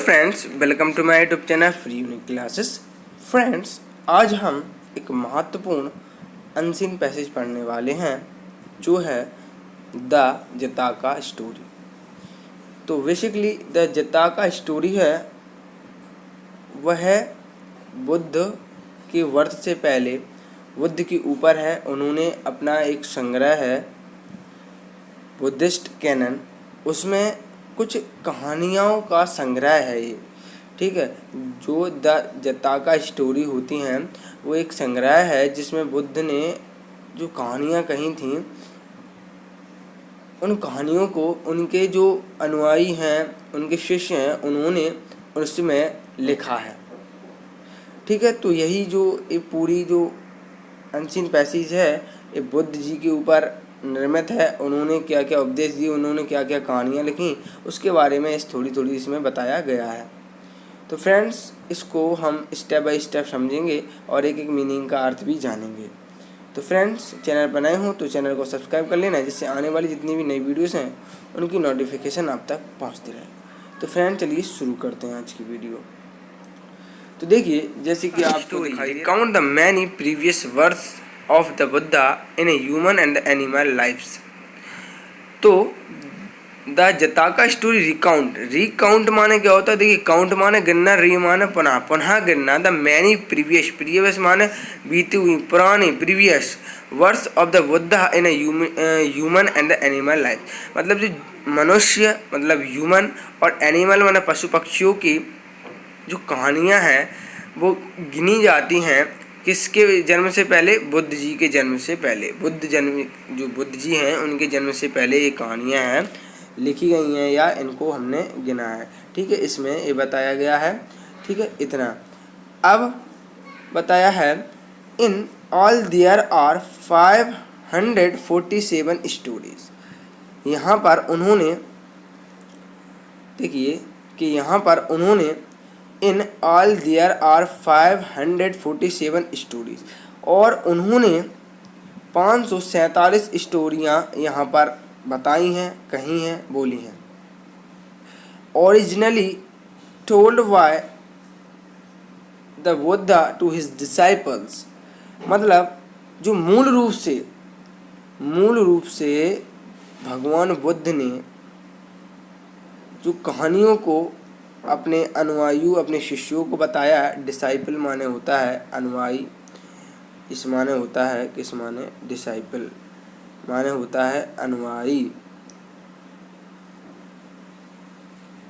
Friends, welcome to my YouTube channel free unique classes. Friends, आज हम एक महत्वपूर्ण अनसीन पैसेज पढ़ने वाले हैं जो है द जताका स्टोरी। तो बेसिकली द जताका स्टोरी है वह बुद्ध के वर्ष से पहले बुद्ध के ऊपर है। उन्होंने अपना एक संग्रह है बुद्धिस्ट कैनन, उसमें कुछ कहानियों का संग्रह है ये, ठीक है। जो द जताका स्टोरी होती हैं वो एक संग्रह है जिसमें बुद्ध ने जो कहानियाँ कही थीं उन कहानियों को उनके जो अनुयायी हैं, उनके शिष्य हैं, उन्होंने उसमें लिखा है, ठीक है। तो यही जो ये पूरी जो अनसीन पैसेज है ये बुद्ध जी के ऊपर निर्मित है। उन्होंने क्या क्या उपदेश दिए, उन्होंने क्या क्या कहानियाँ लिखी, उसके बारे में थोड़ी थोड़ी इसमें बताया गया है। तो फ्रेंड्स, इसको हम स्टेप बाय स्टेप समझेंगे और एक एक मीनिंग का अर्थ भी जानेंगे। तो फ्रेंड्स, चैनल पर नए हो तो चैनल को सब्सक्राइब कर लेना, जिससे आने वाली जितनी भी नई वीडियोस हैं उनकी नोटिफिकेशन आप तक पहुँचती रहे। तो फ्रेंड्स, चलिए शुरू करते हैं आज की वीडियो। तो देखिए, जैसे कि आपको दिखाई दे, count the many previous words of the Buddha in a human and animal lifes. तो द जताका स्टोरी रिकाउंट माने क्या होता है? देखिए, काउंट माने गिनना, री माने पुनः, पुनः गिनना। द मैनी प्रीवियस माने बीती हुई, पुरानी, previous words of the Buddha in a human and animal life. मतलब जो मनुष्य मतलब ह्यूमन और एनिमल माने पशु पक्षियों की जो कहानियाँ हैं वो गिनी जाती हैं किसके जन्म से पहले? बुद्ध जी के जन्म से पहले। जो बुद्ध जी हैं उनके जन्म से पहले ये कहानियाँ हैं लिखी गई हैं या इनको हमने गिना है, ठीक है। इसमें ये बताया गया है, ठीक है, इतना। अब बताया है in all there are 547 stories. यहाँ पर उन्होंने देखिए कि यहाँ पर उन्होंने in all there are 547 stories और उन्होंने 547 स्टोरियाँ यहाँ पर बताई हैं, कही हैं, बोली हैं। Originally told by the Buddha to his disciples. मतलब जो मूल रूप से भगवान बुद्ध ने जो कहानियों को अपने अनुयायियों, अपने शिष्यों को बताया। डिसाइपल माने होता है अनुयायी, इस माने होता है किस माने? डिसाइपल माने होता है अनुयायी,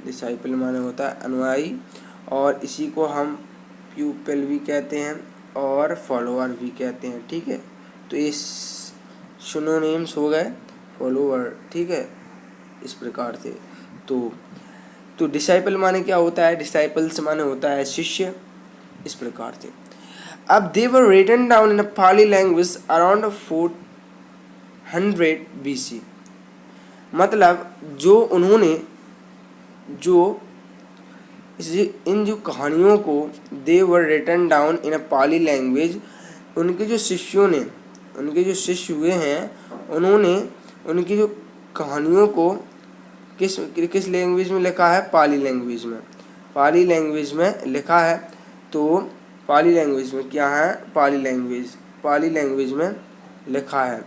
डिसाइपल माने होता है अनुयायी, और इसी को हम प्यूपिल भी कहते हैं और फॉलोअर भी कहते हैं, ठीक है। तो ये सिनोनिम्स हो गए फॉलोअर, ठीक है, इस प्रकार से। तो डिसाइपल माने क्या होता है? डिसाइपल्स माने होता है शिष्य, इस प्रकार से। अब they were written down in Pali language around 400 BC। मतलब जो उन्होंने इन जो कहानियों को they were written down in a Pali language, उनके जो शिष्य हुए हैं उन्होंने उनकी जो कहानियों को किस लैंग्वेज में लिखा है? पाली लैंग्वेज में। पाली लैंग्वेज में लिखा है। तो पाली लैंग्वेज में क्या है? पाली लैंग्वेज में लिखा है।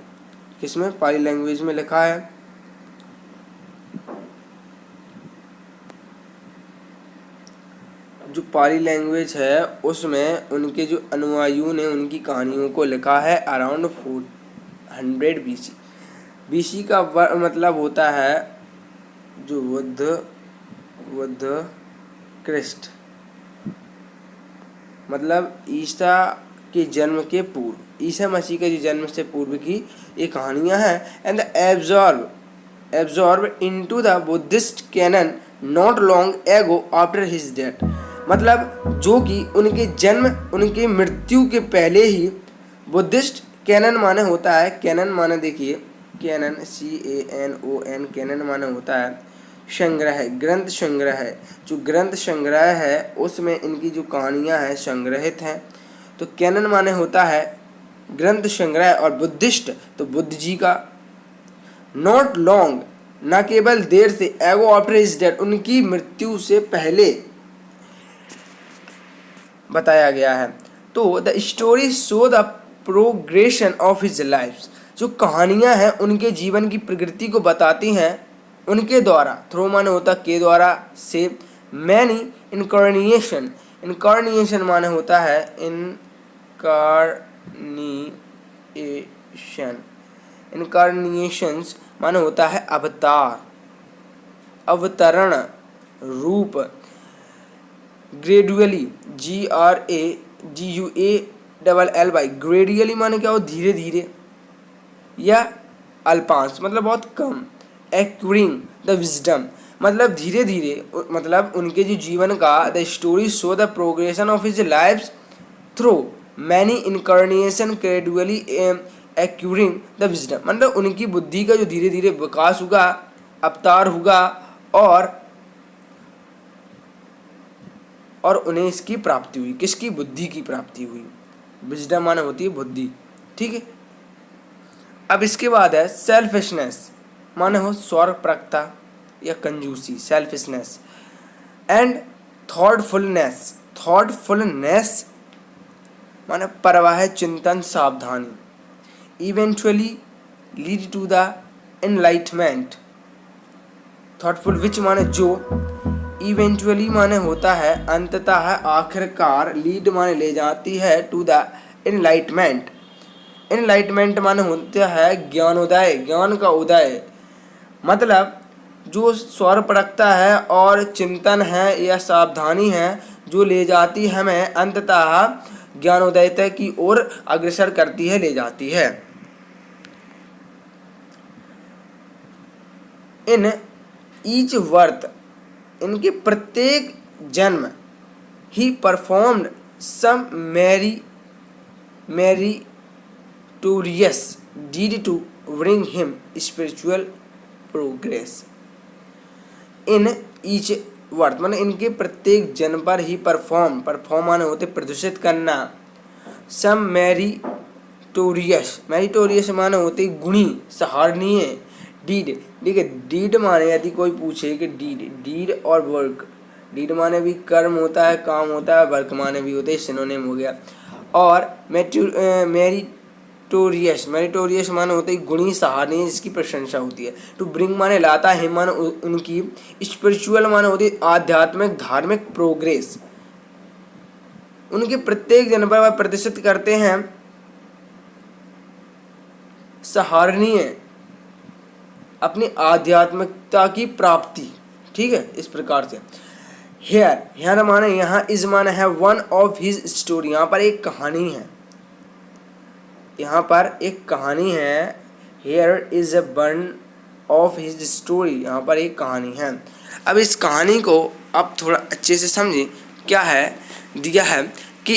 किसमें? पाली लैंग्वेज में लिखा है। जो पाली लैंग्वेज है उसमें उनके जो अनुयायियों ने उनकी कहानियों को लिखा है अराउंड 400 BC का मतलब होता है जो बुद्ध क्रिस्ट, मतलब ईसा के जन्म के पूर्व, ईसा मसीह के जन्म से पूर्व की ये कहानियाँ हैं। And absorb into the Buddhist canon not long ago after his death. मतलब जो कि उनके मृत्यु के पहले ही बुद्धिस्ट कैनन माने होता है, कैनन माने देखिए कैनन CANON, कैनन माने होता है संग्रह, ग्रंथ संग्रह है। जो ग्रंथ संग्रह है उसमें इनकी जो कहानियाँ हैं संग्रहित हैं। तो कैनन माने होता है ग्रंथ संग्रह, और बुद्धिस्ट तो बुद्ध जी का। नॉट लॉन्ग न केवल देर से, एगो आफ्टर हिज डेथ, उनकी मृत्यु से पहले, बताया गया है। तो the story show the progression of his life, जो कहानियाँ हैं उनके जीवन की प्रकृति को बताती हैं उनके द्वारा, थ्रू माने होता के द्वारा से, मैनी इनकारनिएशन, इनकारनिएशन माने होता है इनकारनिएशन, इनकारनिएशंस माने होता है अवतार, अवतरण, रूप। ग्रेजुअली, GRADUALLY, ग्रेजुअली माने क्या हो, धीरे धीरे, या अल्पांश मतलब बहुत कम। एक्वायरिंग द विजडम मतलब धीरे धीरे, मतलब उनके जो जीवन का, the story show the progression of his life through many incarnation gradually acquiring the wisdom, मतलब उनकी बुद्धि का जो धीरे धीरे विकास होगा, अवतार होगा, और उन्हें इसकी प्राप्ति हुई। किसकी? बुद्धि की प्राप्ति हुई। विजडम माने होती है बुद्धि, ठीक है। अब इसके बाद है सेल्फिशनेस, माने हो स्वार्थपरकता या कंजूसी, सेल्फिशनेस। एंड थॉटफुलनेस, थॉटफुलनेस माने परवाह, चिंतन, सावधानी। Eventually lead to the enlightenment, thoughtful which माने जो, इवेंचुअली माने होता है अंततः, आखिरकार, लीड माने ले जाती है, टू द एनलाइटमेंट, एनलाइटमेंट माने होता है ज्ञानोदय, ज्ञान का उदय, मतलब जो स्वार्थपरकता है और चिंतन है या सावधानी है जो ले जाती है हमें अंततः ज्ञानोदयता की ओर अग्रसर करती है, ले जाती है। इन ईच वर्थ, इनके प्रत्येक जन्म, he performed some meritorious deed to bring him spiritual progress। In each birth मतलब इनके प्रत्येक जन्म पर ही परफॉर्म माने होते प्रदर्शित करना, सम मेरिटोरियस माने होते गुणी, सराहनीय, डीड, ठीक है। डीड माने यदि कोई पूछे कि डीड और वर्क, डीड माने भी कर्म होता है, काम होता है, वर्क माने भी होते हैं, सिनोनिम हो गया। और मेरिटोरियस माने होते हैं गुणी, सराहनीय, जिसकी प्रशंसा होती है। टू ब्रिंग माने लाता है, माने उनकी, स्पिरिचुअल माने होती है आध्यात्मिक, धार्मिक प्रोग्रेस, उनके प्रत्येक जन्म पर प्रदर्शित करते हैं सराहनीय, अपनी आध्यात्मिकता की प्राप्ति, ठीक है, इस प्रकार से। हेयर माने यहाँ, इज माने है वन ऑफ हिज स्टोरी, यहाँ पर एक कहानी है, यहाँ पर एक कहानी है। Here is a one of his story, यहाँ पर एक कहानी है। अब इस कहानी को आप थोड़ा अच्छे से समझें, क्या है दिया है कि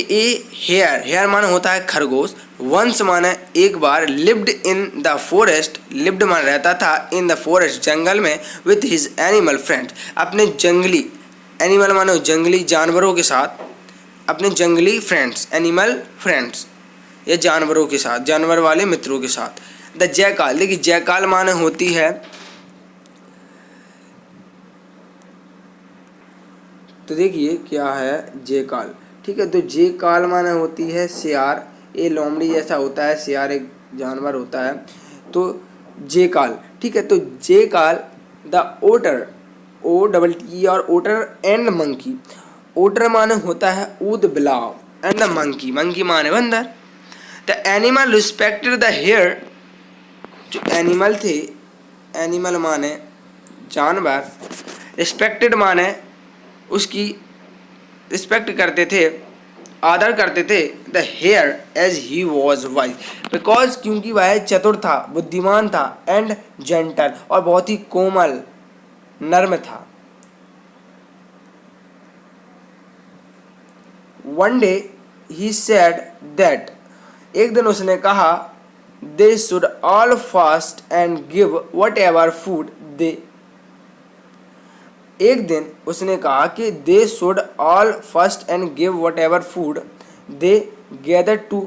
हेयर माने होता है खरगोश, वंस माने एक बार, lived in the forest, lived माने रहता था, इन द फॉरेस्ट जंगल में, विथ हिज एनिमल फ्रेंड्स, अपने जंगली, एनिमल माने जंगली जानवरों के साथ, अपने जंगली फ्रेंड्स, एनिमल फ्रेंड्स या जानवरों के साथ, जानवर वाले मित्रों के साथ। द जयकाल, देखिए जयकाल माने होती है, तो देखिए क्या है जयकाल, ठीक है। तो जयकाल माने होती है सियार, ये लोमड़ी जैसा होता है, सियार एक जानवर होता है, तो जयकाल, ठीक है। तो जयकाल, द ओटर, OTT और ओटर एंड मंकी, ओटर माने होता है ऊद बिलाव, एंड द मंकी, मंकी माने बंदर। The animal respected the hare, जो एनिमल थे, एनिमल माने जानवर, रिस्पेक्टेड माने उसकी रिस्पेक्ट करते थे, आदर करते थे, the hare as he was wise, because क्योंकि वह चतुर था, बुद्धिमान था, एंड जेंटल और बहुत ही कोमल, नर्म था। One day he said that, एक दिन उसने कहा, they should all fast and give whatever food they, एक दिन उसने कहा कि they should all fast and give whatever food they gather to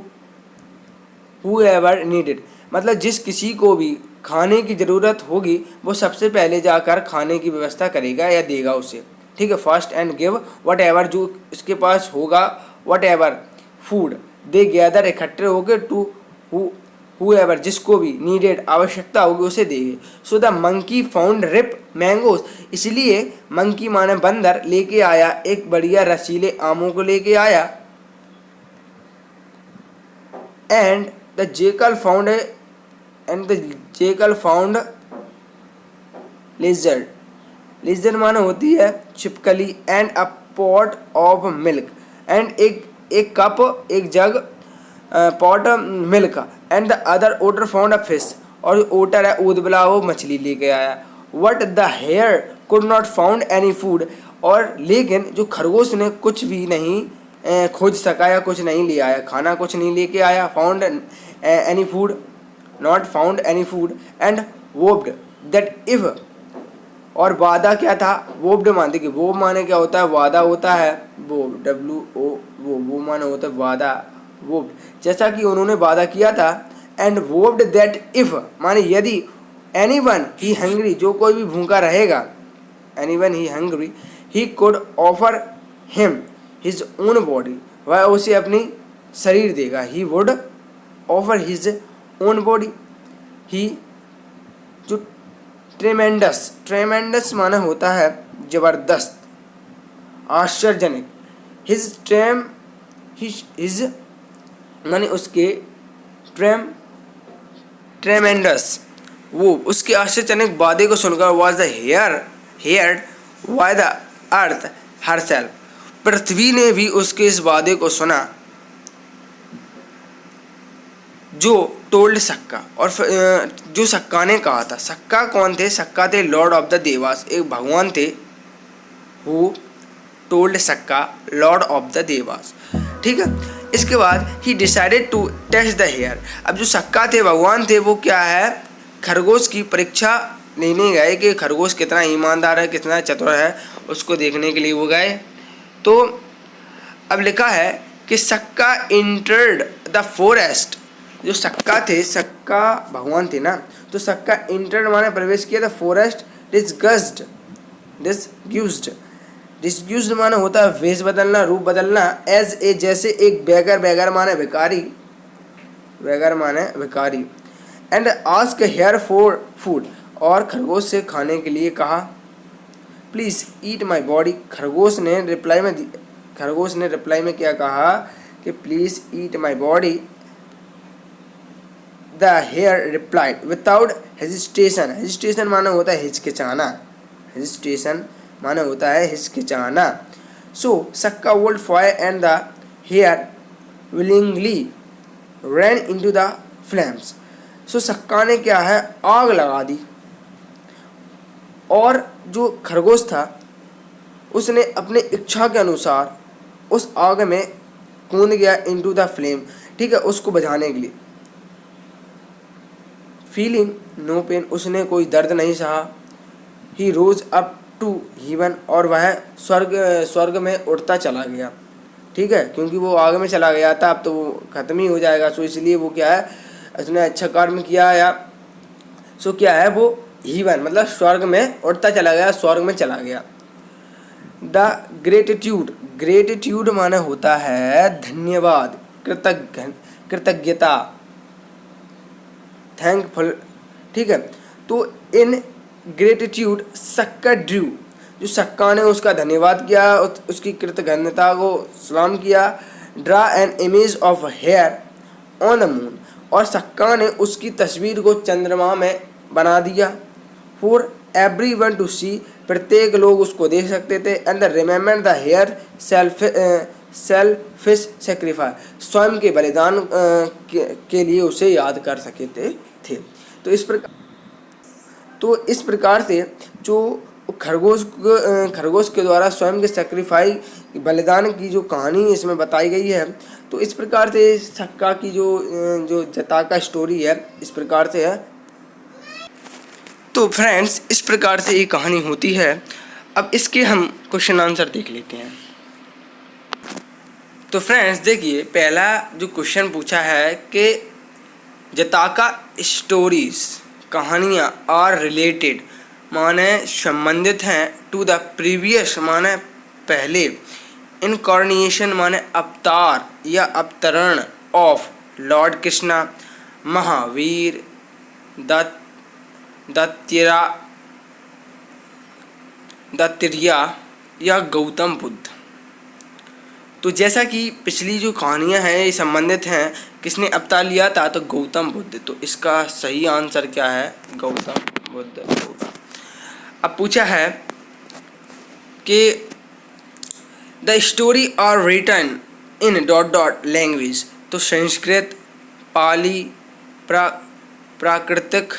whoever needed, मतलब जिस किसी को भी खाने की ज़रूरत होगी वो सबसे पहले जाकर खाने की व्यवस्था करेगा या देगा उसे, ठीक है। Fast and give what ever, जो इसके पास होगा what ever food they gather, इकट्ठे होकर टू हुएवर, जिसको भी नीडेड आवश्यकता होगी उसे देंगे। So the monkey found ripe mangoes, इसलिए मंकी माने बंदर लेके आया एक बढ़िया रसीले आमों को लेके आया। And the jackal found lizard, lizard माने होती है छिपकली। And a pot of milk, and एक कप, एक jug, pot milk. And the other otter found a fish, और ओटर है ऊदबिला वो मछली लेके आया। What the hare could not found any food, और लेकिन जो खरगोश ने कुछ भी नहीं खोज सका या कुछ नहीं ले आया, खाना कुछ नहीं लेके आया। Found any food, not found any food. And vowed that if, और वादा क्या था, वोब्ड मानते कि वो माने क्या होता है, वादा होता है, वो WO, वो माने होता है वादा, वोब्ड, जैसा कि उन्होंने वादा किया था। एंड वोब्ड दैट इफ माने यदि, एनीवन ही हंग्री, जो कोई भी भूखा रहेगा, anyone he hungry, he could offer him his own body, वह उसे अपनी शरीर देगा। He would offer his own body. He जो ट्रेमेंडस, ट्रेमेंडस माना होता है जबरदस्त, आश्चर्यजनक। हिज माने उसके, ट्रेमेंडस वो उसके आश्चर्यजनक वादे को सुनकर was the heard by the earth herself, पृथ्वी ने भी उसके इस वादे को सुना। जो टोल्ड सक्का, और जो सक्का ने कहा था। सक्का कौन थे, सक्का थे लॉर्ड ऑफ द देवास, एक भगवान थे। Who told Sakka lord of the devas, ठीक है। इसके बाद he decided to test the hare, अब जो सक्का थे भगवान थे वो क्या है, खरगोश की परीक्षा लेने गए कि खरगोश कितना ईमानदार है, कितना चतुर है, उसको देखने के लिए वो गए। तो अब लिखा है कि सक्का इंटर्ड द फॉरेस्ट, जो सक्का थे, सक्का भगवान थे ना, तो सक्का इंटर्ड माने प्रवेश किया था, फॉरेस्ट डिसग्यूज्ड माने होता है वेश बदलना, रूप बदलना। एज ए जैसे एक बेगर, बेगर माने भिखारी, बेगर माने भिखारी। And ask here for food, और खरगोश से खाने के लिए कहा। प्लीज ईट माई बॉडी, खरगोश ने रिप्लाई में क्या कहा कि please eat my body. The hare replied without hesitation, hesitation माने होता है हिचकिचाना, हेजिटेशन माने होता है हिचकिचाना। So Sakka would fire and the hare willingly ran into the flames, so Sakka ने क्या है, आग लगा दी, और जो खरगोश था उसने अपने इच्छा के अनुसार उस आग में कूद गया इनटू द फ्लेम, ठीक है, उसको बुझाने के लिए। फीलिंग नो पेन, उसने कोई दर्द नहीं सहा। ही रोज अप टू हेवन, और वह स्वर्ग में उड़ता चला गया, ठीक है, क्योंकि वो आग में चला गया था, अब तो वो खत्म ही हो जाएगा। सो इसलिए वो क्या है, उसने अच्छा कर्म किया या सो क्या है, वो हेवन मतलब स्वर्ग में उड़ता चला गया, स्वर्ग में चला गया। द ग्रेटिट्यूड, ग्रेटिट्यूड माने होता है धन्यवाद, कृतज्ञता, थैंकफुल, ठीक है। तो इन ग्रेटिट्यूड सक्का ड्रू, जो सक्का ने उसका धन्यवाद किया, उसकी कृतज्ञता को सलाम किया। Draw an image of hare on the moon, और सक्का ने उसकी तस्वीर को चंद्रमा में बना दिया। फॉर एवरीवन टू सी, प्रत्येक लोग उसको देख सकते थे। And remember the hare selfish sacrifice, स्वयं के बलिदान के लिए उसे याद कर सकते थे। तो इस प्रकार से जो खरगोश के द्वारा स्वयं के सेक्रीफाइस बलिदान की जो कहानी इसमें बताई गई है, तो इस प्रकार से सक्का की जो जता का स्टोरी है इस प्रकार से है। तो फ्रेंड्स, इस प्रकार से ये कहानी होती है। अब इसके हम क्वेश्चन आंसर देख लेते हैं। तो फ्रेंड्स देखिए, पहला जो क्वेश्चन पूछा है कि जताका स्टोरीज, कहानियाँ आर रिलेटेड माने संबंधित हैं टू द प्रीवियस माने पहले इनकॉर्निएशन माने अवतार या अवतरण ऑफ लॉर्ड कृष्णा, महावीर, दत्तरा दत्तरिया या गौतम बुद्ध। तो जैसा कि पिछली जो कहानियाँ हैं ये संबंधित हैं, किसने अवतार लिया था, तो गौतम बुद्ध। तो इसका सही आंसर क्या है, गौतम बुद्ध होगा। अब पूछा है कि the story are written in dot dot language. तो संस्कृत, पाली, प्राकृतिक,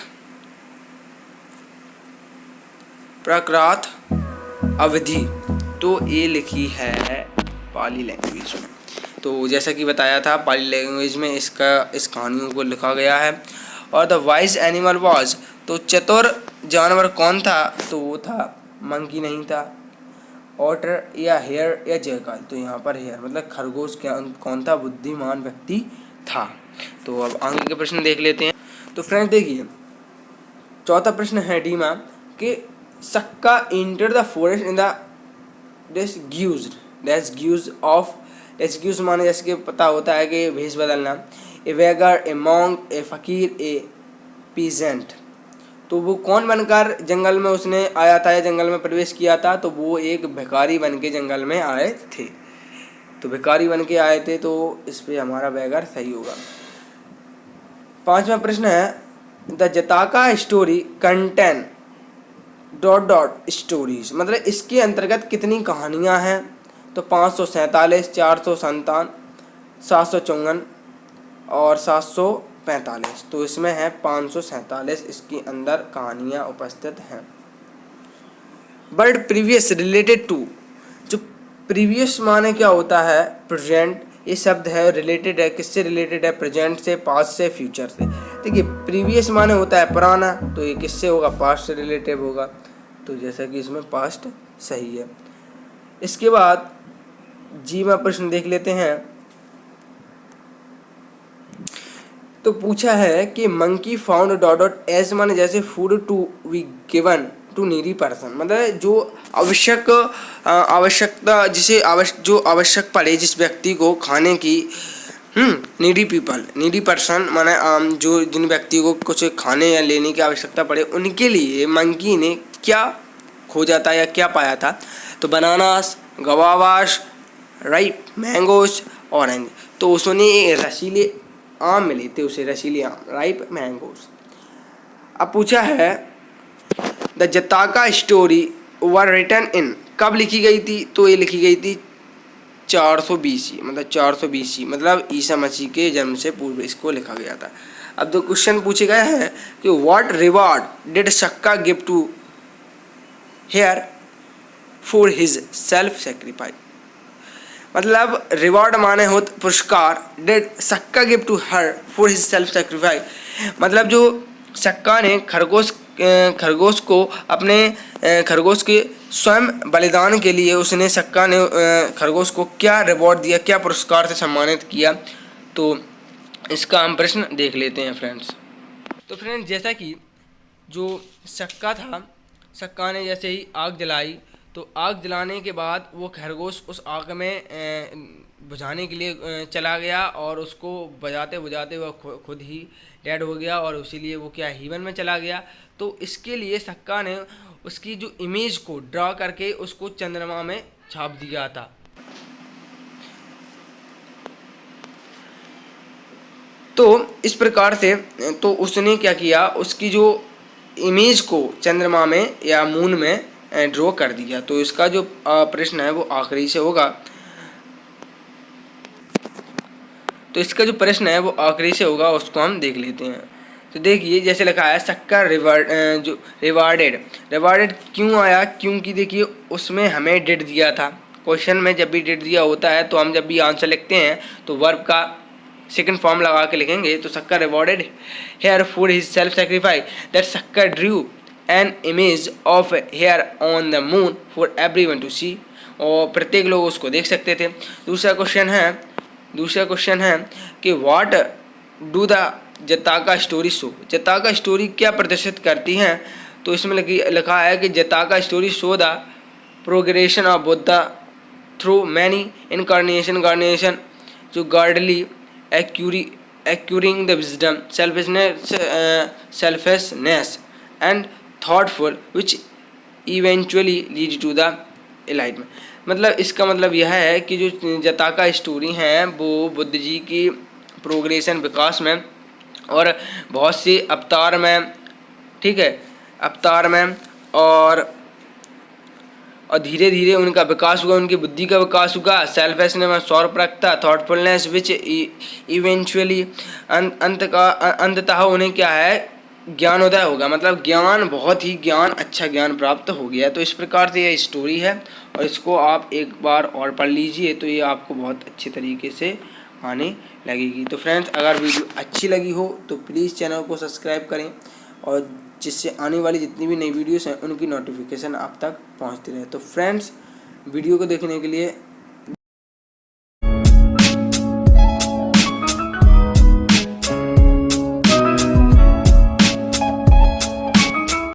प्राकृत, अवधि। तो ये लिखी है पाली लैंग्वेज में। तो जैसा कि बताया था पाली लैंग्वेज में इस कहानियों को लिखा गया है। और द वाइज एनिमल वाज। तो चतुर जानवर कौन था, तो वो था मंकी नहीं था, ऑटर या हेयर या जयकाल। तो यहाँ पर हेयर मतलब खरगोश कौन था, बुद्धिमान व्यक्ति था। तो अब आगे के प्रश्न देख लेते हैं। तो फ्रेंड्स देखिए, चौथा प्रश्न है डी में कि Sakka enter the forest in the disguise माने जैसे कि पता होता है कि भेष बदलना, ए वेगर, ए मॉन्क, ए फकीर, ए पीजेंट। तो वो कौन बनकर जंगल में उसने आया था या जंगल में प्रवेश किया था, तो वो एक भिखारी बन के जंगल में आए थे। तो भिखारी बन के आए थे, तो इस पे हमारा वेगर सही होगा। पांचवा प्रश्न है the Jataka story contain dot dot stories. मतलब इसके अंतर्गत कितनी कहानियाँ हैं, तो 547, 457, 754 और 745। तो इसमें है 547 इसके अंदर कहानियाँ उपस्थित हैं। But previous related to. जो प्रीवियस माने क्या होता है, प्रेजेंट। ये शब्द है रिलेटेड है, किससे रिलेटेड है, प्रेजेंट से, पास्ट से, फ्यूचर से। देखिए प्रीवियस माने होता है पुराना, तो ये किससे होगा, पास्ट से रिलेटेड होगा। तो जैसा कि इसमें पास्ट सही है। इसके बाद जी में प्रश्न देख लेते हैं। तो पूछा है कि monkey found dot dot as माने जैसे food to be given to needy person. मतलब जो आवश्यकता जिसे जो आवश्यक पड़े जिस व्यक्ति को खाने की, नीडी पीपल, नीडी पर्सन माने जो जिन व्यक्ति को कुछ खाने या लेने की आवश्यकता पड़े, उनके लिए मंकी ने क्या खोजा था या क्या पाया था, तो बनानास, गवावास, राइप, मैंगोस, ऑरेंज। तो उसने रसीले आम मिले थे उसे, रसीले आम, राइप मैंगोस। अब पूछा है the Jataka story were written in, कब लिखी गई थी, तो ये लिखी गई थी 400 BC, मतलब 400 BC मतलब ईसा मसीह के जन्म से पूर्व इसको लिखा गया था। अब दो क्वेश्चन पूछे गए हैं कि what reward did Sakka give to hare for his self sacrifice. मतलब रिवॉर्ड माने होता पुरस्कार, did Sakka give to her for his self sacrifice. मतलब जो सक्का ने खरगोश को अपने खरगोश के स्वयं बलिदान के लिए उसने सक्का ने खरगोश को क्या रिवॉर्ड दिया, क्या पुरस्कार से सम्मानित किया। तो इसका हम प्रश्न देख लेते हैं फ्रेंड्स। तो फ्रेंड्स जैसा कि जो सक्का था, सक्का ने जैसे ही आग जलाई, तो आग जलाने के बाद वो खरगोश उस आग में बुझाने के लिए चला गया और उसको बुझाते बुझाते वो खुद ही डेड हो गया और इसीलिए वो क्या हीवन में चला गया। तो इसके लिए सक्का ने उसकी जो इमेज को ड्रा करके उसको चंद्रमा में छाप दिया था। तो इस प्रकार से तो उसने क्या किया, उसकी जो इमेज को चंद्रमा में या मून में ड्रॉ कर दिया। तो इसका जो प्रश्न है वो आखिरी से होगा। तो इसका जो प्रश्न है वो आखिरी से होगा, उसको हम देख लेते हैं। तो देखिए जैसे लिखा है सक्का रिवार्डेड क्यों आया, क्योंकि देखिए उसमें हमें डिड दिया था। क्वेश्चन में जब भी डिड दिया होता है तो हम जब भी आंसर लिखते हैं तो वर्ब का सेकंड फॉर्म लगा के लिखेंगे। तो Sakka rewarded hare for his self sacrifice that Sakka drew an image of hare on the moon for everyone to see, और प्रत्येक लोग उसको देख सकते थे। दूसरा क्वेश्चन है कि what do the Jataka story show, Jataka story क्या प्रदर्शित करती हैं। तो इसमें लिखा है कि Jataka story show the progression of Buddha through many incarnation जो gradually acquiring the wisdom, selflessness and thoughtful which eventually lead to the enlightenment। मतलब इसका मतलब यह है कि जो जताका स्टोरी है वो बुद्ध जी की प्रोग्रेशन विकास में और बहुत सी अवतार में, ठीक है, अवतार में और धीरे धीरे उनका विकास हुआ, उनकी बुद्धि का विकास हुआ, सेल्फलेसनेस में स्वरपरकता, थॉटफुलनेस विच इवेंचुअली अंततः उन्हें क्या है ज्ञानोदय होगा, मतलब ज्ञान, बहुत ही ज्ञान, अच्छा ज्ञान प्राप्त हो गया। तो इस प्रकार से यह स्टोरी है और इसको आप एक बार और पढ़ लीजिए तो ये आपको बहुत अच्छे तरीके से आने लगेगी। तो फ्रेंड्स, अगर वीडियो अच्छी लगी हो तो प्लीज़ चैनल को सब्सक्राइब करें और जिससे आने वाली जितनी भी नई वीडियोस हैं उनकी नोटिफिकेशन आप तक पहुंचती रहे। तो फ्रेंड्स, वीडियो को देखने के लिए